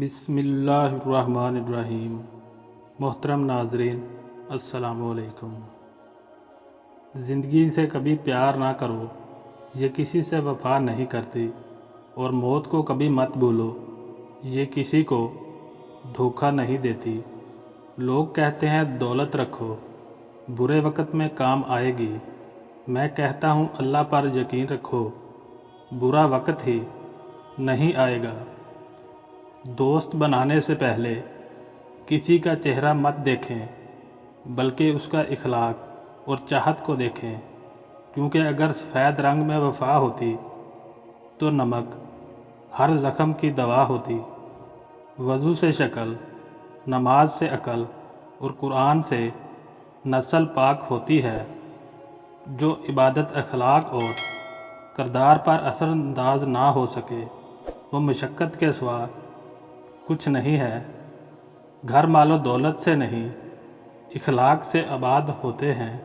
بسم اللہ الرحمن الرحیم۔ محترم ناظرین السلام علیکم۔ زندگی سے کبھی پیار نہ کرو، یہ کسی سے وفا نہیں کرتی، اور موت کو کبھی مت بھولو، یہ کسی کو دھوکہ نہیں دیتی۔ لوگ کہتے ہیں دولت رکھو، برے وقت میں کام آئے گی۔ میں کہتا ہوں اللہ پر یقین رکھو، برا وقت ہی نہیں آئے گا۔ دوست بنانے سے پہلے کسی کا چہرہ مت دیکھیں، بلکہ اس کا اخلاق اور چاہت کو دیکھیں، کیونکہ اگر سفید رنگ میں وفا ہوتی تو نمک ہر زخم کی دوا ہوتی۔ وضو سے شکل، نماز سے عقل اور قرآن سے نسل پاک ہوتی ہے۔ جو عبادت اخلاق اور کردار پر اثر انداز نہ ہو سکے وہ مشقت کے سوا کچھ نہیں ہے۔ گھر مال و دولت سے نہیں، اخلاق سے آباد ہوتے ہیں۔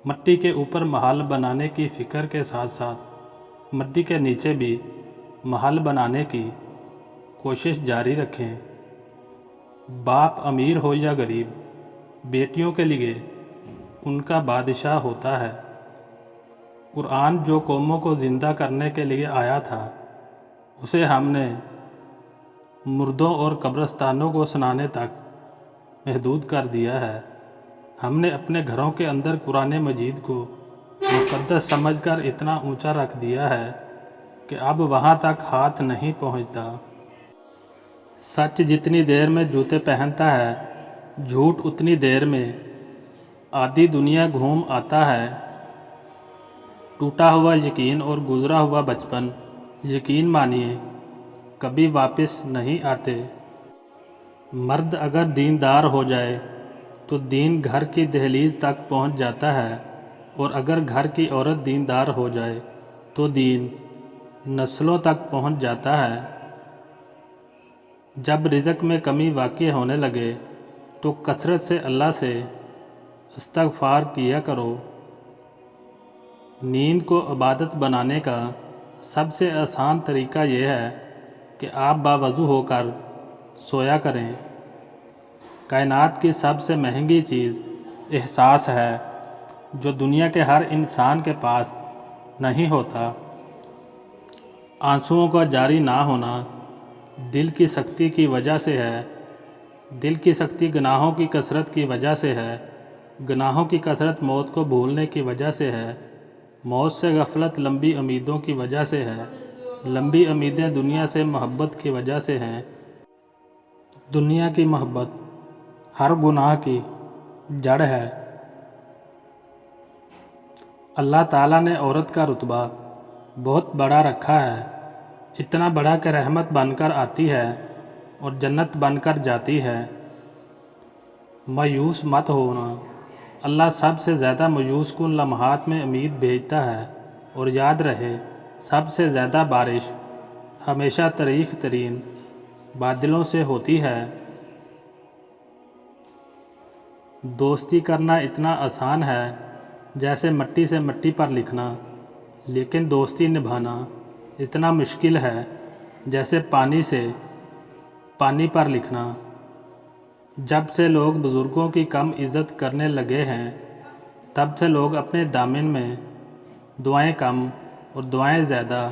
مٹی کے اوپر محل بنانے کی فکر کے ساتھ ساتھ مٹی کے نیچے بھی محل بنانے کی کوشش جاری رکھیں۔ باپ امیر ہو یا غریب، بیٹیوں کے لیے ان کا بادشاہ ہوتا ہے۔ قرآن جو قوموں کو زندہ کرنے کے لیے آیا تھا، اسے ہم نے مردوں اور قبرستانوں کو سنانے تک محدود کر دیا ہے۔ ہم نے اپنے گھروں کے اندر قرآن مجید کو مقدس سمجھ کر اتنا اونچا رکھ دیا ہے کہ اب وہاں تک ہاتھ نہیں پہنچتا۔ سچ جتنی دیر میں جوتے پہنتا ہے، جھوٹ اتنی دیر میں آدھی دنیا گھوم آتا ہے۔ ٹوٹا ہوا یقین اور گزرا ہوا بچپن، یقین مانیے، کبھی واپس نہیں آتے۔ مرد اگر دیندار ہو جائے تو دین گھر کی دہلیز تک پہنچ جاتا ہے، اور اگر گھر کی عورت دیندار ہو جائے تو دین نسلوں تک پہنچ جاتا ہے۔ جب رزق میں کمی واقع ہونے لگے تو کثرت سے اللہ سے استغفار کیا کرو۔ نیند کو عبادت بنانے کا سب سے آسان طریقہ یہ ہے کہ آپ باوضو ہو کر سویا کریں۔ کائنات کی سب سے مہنگی چیز احساس ہے، جو دنیا کے ہر انسان کے پاس نہیں ہوتا۔ آنسوؤں کا جاری نہ ہونا دل کی سختی کی وجہ سے ہے۔ دل کی سختی گناہوں کی کثرت کی وجہ سے ہے۔ گناہوں کی کثرت موت کو بھولنے کی وجہ سے ہے۔ موت سے غفلت لمبی امیدوں کی وجہ سے ہے۔ لمبی امیدیں دنیا سے محبت کی وجہ سے ہیں۔ دنیا کی محبت ہر گناہ کی جڑ ہے۔ اللہ تعالیٰ نے عورت کا رتبہ بہت بڑا رکھا ہے، اتنا بڑا کہ رحمت بن کر آتی ہے اور جنت بن کر جاتی ہے۔ مایوس مت ہونا، اللہ سب سے زیادہ مایوس کن لمحات میں امید بھیجتا ہے، اور یاد رہے سب سے زیادہ بارش ہمیشہ تریخ ترین بادلوں سے ہوتی ہے۔ دوستی کرنا اتنا آسان ہے جیسے مٹی سے مٹی پر لکھنا، لیکن دوستی نبھانا اتنا مشکل ہے جیسے پانی سے پانی پر لکھنا۔ جب سے لوگ بزرگوں کی کم عزت کرنے لگے ہیں، تب سے لوگ اپنے دامن میں دعائیں کم اور دعائیں زیادہ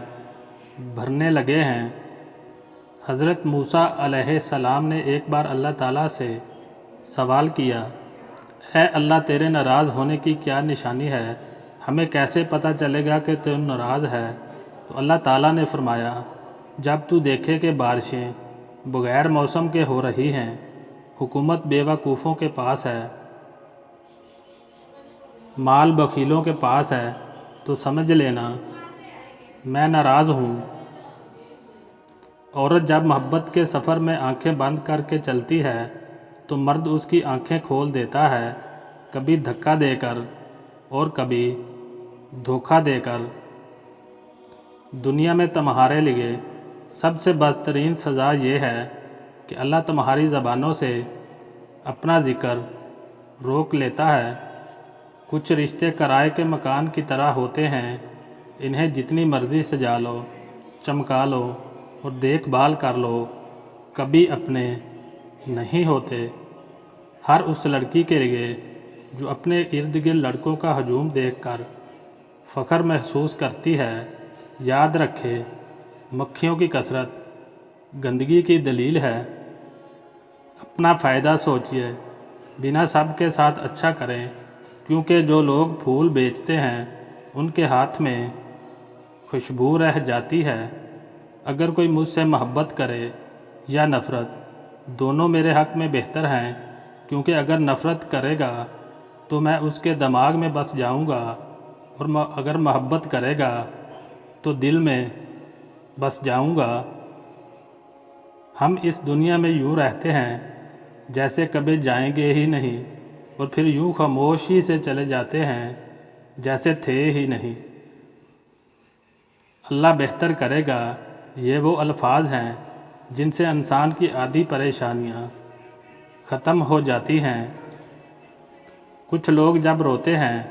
بھرنے لگے ہیں۔ حضرت موسیٰ علیہ السلام نے ایک بار اللہ تعالیٰ سے سوال کیا، اے اللہ، تیرے ناراض ہونے کی کیا نشانی ہے؟ ہمیں کیسے پتہ چلے گا کہ تو ناراض ہے؟ تو اللہ تعالیٰ نے فرمایا، جب تو دیکھے کہ بارشیں بغیر موسم کے ہو رہی ہیں، حکومت بے وقوفوں کے پاس ہے، مال بخیلوں کے پاس ہے، تو سمجھ لینا میں ناراض ہوں۔ عورت جب محبت کے سفر میں آنکھیں بند کر کے چلتی ہے تو مرد اس کی آنکھیں کھول دیتا ہے، کبھی دھکا دے کر اور کبھی دھوکہ دے کر۔ دنیا میں تمہارے لیے سب سے بدترین سزا یہ ہے کہ اللہ تمہاری زبانوں سے اپنا ذکر روک لیتا ہے۔ کچھ رشتے کرائے کے مکان کی طرح ہوتے ہیں، انہیں جتنی مرضی سجا لو، چمکا لو اور دیکھ بھال کر لو، کبھی اپنے نہیں ہوتے۔ ہر اس لڑکی کے لیے جو اپنے ارد گرد لڑکوں کا ہجوم دیکھ کر فخر محسوس کرتی ہے، یاد رکھے مکھیوں کی کثرت گندگی کی دلیل ہے۔ اپنا فائدہ سوچیے، بنا سب کے ساتھ اچھا کریں، کیونکہ جو لوگ پھول بیچتے ہیں ان کے ہاتھ میں خوشبو رہ جاتی ہے۔ اگر کوئی مجھ سے محبت کرے یا نفرت، دونوں میرے حق میں بہتر ہیں، کیونکہ اگر نفرت کرے گا تو میں اس کے دماغ میں بس جاؤں گا، اور اگر محبت کرے گا تو دل میں بس جاؤں گا۔ ہم اس دنیا میں یوں رہتے ہیں جیسے کبھی جائیں گے ہی نہیں، اور پھر یوں خاموشی سے چلے جاتے ہیں جیسے تھے ہی نہیں۔ اللہ بہتر کرے گا، یہ وہ الفاظ ہیں جن سے انسان کی آدھی پریشانیاں ختم ہو جاتی ہیں۔ کچھ لوگ جب روتے ہیں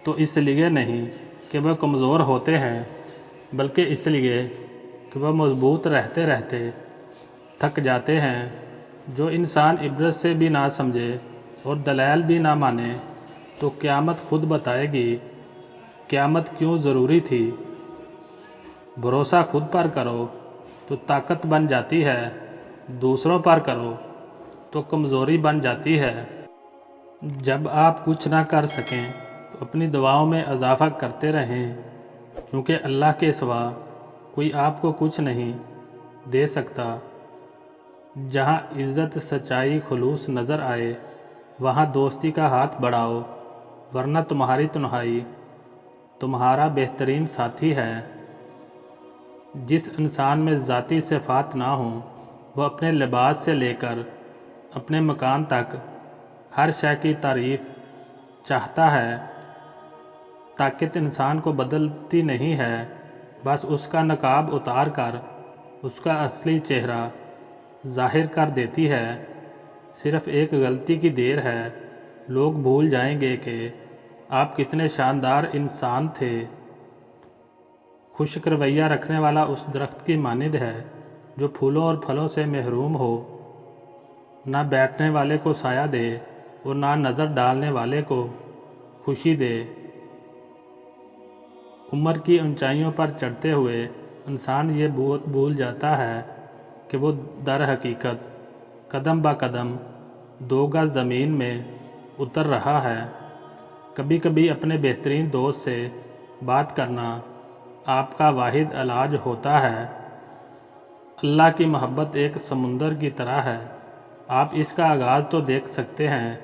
تو اس لیے نہیں کہ وہ کمزور ہوتے ہیں، بلکہ اس لیے کہ وہ مضبوط رہتے رہتے تھک جاتے ہیں۔ جو انسان عبرت سے بھی نہ سمجھے اور دلائل بھی نہ مانے تو قیامت خود بتائے گی قیامت کیوں ضروری تھی۔ بھروسہ خود پر کرو تو طاقت بن جاتی ہے، دوسروں پر کرو تو کمزوری بن جاتی ہے۔ جب آپ کچھ نہ کر سکیں تو اپنی دعاؤں میں اضافہ کرتے رہیں، کیونکہ اللہ کے سوا کوئی آپ کو کچھ نہیں دے سکتا۔ جہاں عزت، سچائی، خلوص نظر آئے وہاں دوستی کا ہاتھ بڑھاؤ، ورنہ تمہاری تنہائی تمہارا بہترین ساتھی ہے۔ جس انسان میں ذاتی صفات نہ ہوں، وہ اپنے لباس سے لے کر اپنے مکان تک ہر شے کی تعریف چاہتا ہے۔ طاقت انسان کو بدلتی نہیں ہے، بس اس کا نقاب اتار کر اس کا اصلی چہرہ ظاہر کر دیتی ہے۔ صرف ایک غلطی کی دیر ہے، لوگ بھول جائیں گے کہ آپ کتنے شاندار انسان تھے۔ خشک رویہ رکھنے والا اس درخت کی مانند ہے جو پھولوں اور پھلوں سے محروم ہو، نہ بیٹھنے والے کو سایہ دے اور نہ نظر ڈالنے والے کو خوشی دے۔ عمر کی اونچائیوں پر چڑھتے ہوئے انسان یہ بھول جاتا ہے کہ وہ در حقیقت قدم با قدم 2 گز زمین میں اتر رہا ہے۔ کبھی کبھی اپنے بہترین دوست سے بات کرنا آپ کا واحد علاج ہوتا ہے۔ اللہ کی محبت ایک سمندر کی طرح ہے، آپ اس کا آغاز تو دیکھ سکتے ہیں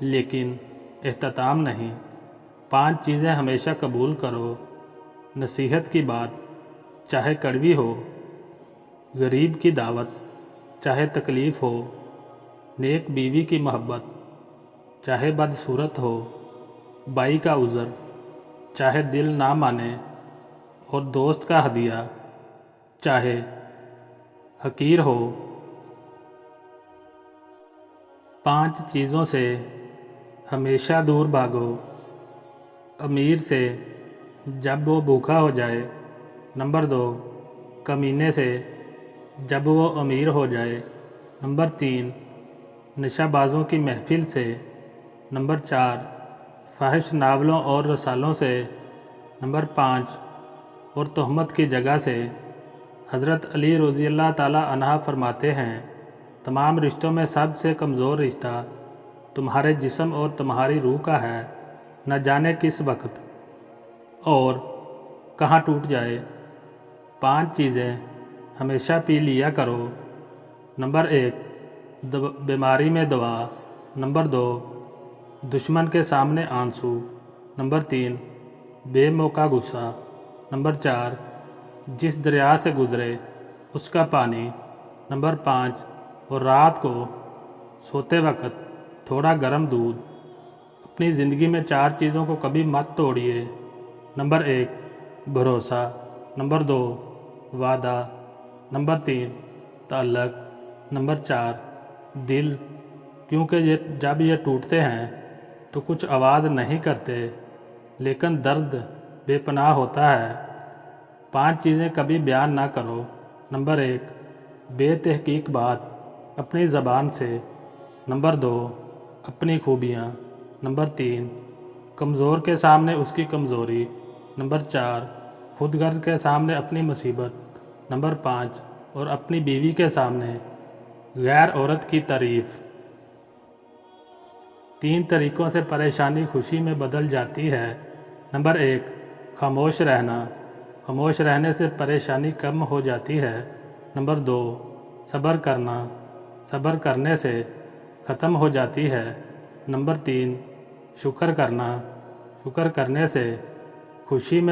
لیکن اختتام نہیں۔ 5 چیزیں ہمیشہ قبول کرو۔ نصیحت کی بات چاہے کڑوی ہو، غریب کی دعوت چاہے تکلیف ہو، نیک بیوی کی محبت چاہے بدصورت ہو، بھائی کا عذر چاہے دل نہ مانے، اور دوست کا ہدیہ چاہے حقیر ہو۔ 5 چیزوں سے ہمیشہ دور بھاگو۔ امیر سے جب وہ بھوکا ہو جائے۔ نمبر 2، کمینے سے جب وہ امیر ہو جائے۔ نمبر 3، نشہ بازوں کی محفل سے۔ نمبر 4، فاحش ناولوں اور رسالوں سے۔ نمبر 5، اور تہمت کی جگہ سے۔ حضرت علی رضی اللہ تعالیٰ عنہ فرماتے ہیں، تمام رشتوں میں سب سے کمزور رشتہ تمہارے جسم اور تمہاری روح کا ہے، نہ جانے کس وقت اور کہاں ٹوٹ جائے۔ 5 چیزیں ہمیشہ پی لیا کرو۔ نمبر 1، بیماری میں دوا۔ نمبر 2، دشمن کے سامنے آنسو۔ نمبر 3، بے موقع غصہ۔ نمبر 4، جس دریا سے گزرے اس کا پانی۔ نمبر 5، اور رات کو سوتے وقت تھوڑا گرم دودھ۔ اپنی زندگی میں 4 چیزوں کو کبھی مت توڑیے۔ نمبر 1، بھروسہ۔ نمبر 2، وعدہ۔ نمبر 3، تعلق۔ نمبر 4، دل، کیونکہ جب یہ ٹوٹتے ہیں تو کچھ آواز نہیں کرتے، لیکن درد بے پناہ ہوتا ہے۔ 5 چیزیں کبھی بیان نہ کرو۔ نمبر 1، بے تحقیق بات اپنی زبان سے۔ نمبر 2، اپنی خوبیاں۔ نمبر 3، کمزور کے سامنے اس کی کمزوری۔ نمبر 4، خود غرض کے سامنے اپنی مصیبت۔ نمبر 5، اور اپنی بیوی کے سامنے غیر عورت کی تعریف۔ 3 طریقوں سے پریشانی خوشی میں بدل جاتی ہے۔ نمبر 1، خاموش رہنا۔ خاموش رہنے سے پریشانی کم ہو جاتی ہے۔ نمبر 2، صبر کرنا۔ صبر کرنے سے ختم ہو جاتی ہے۔ نمبر 3، شکر کرنا۔ شکر کرنے سے خوشی میں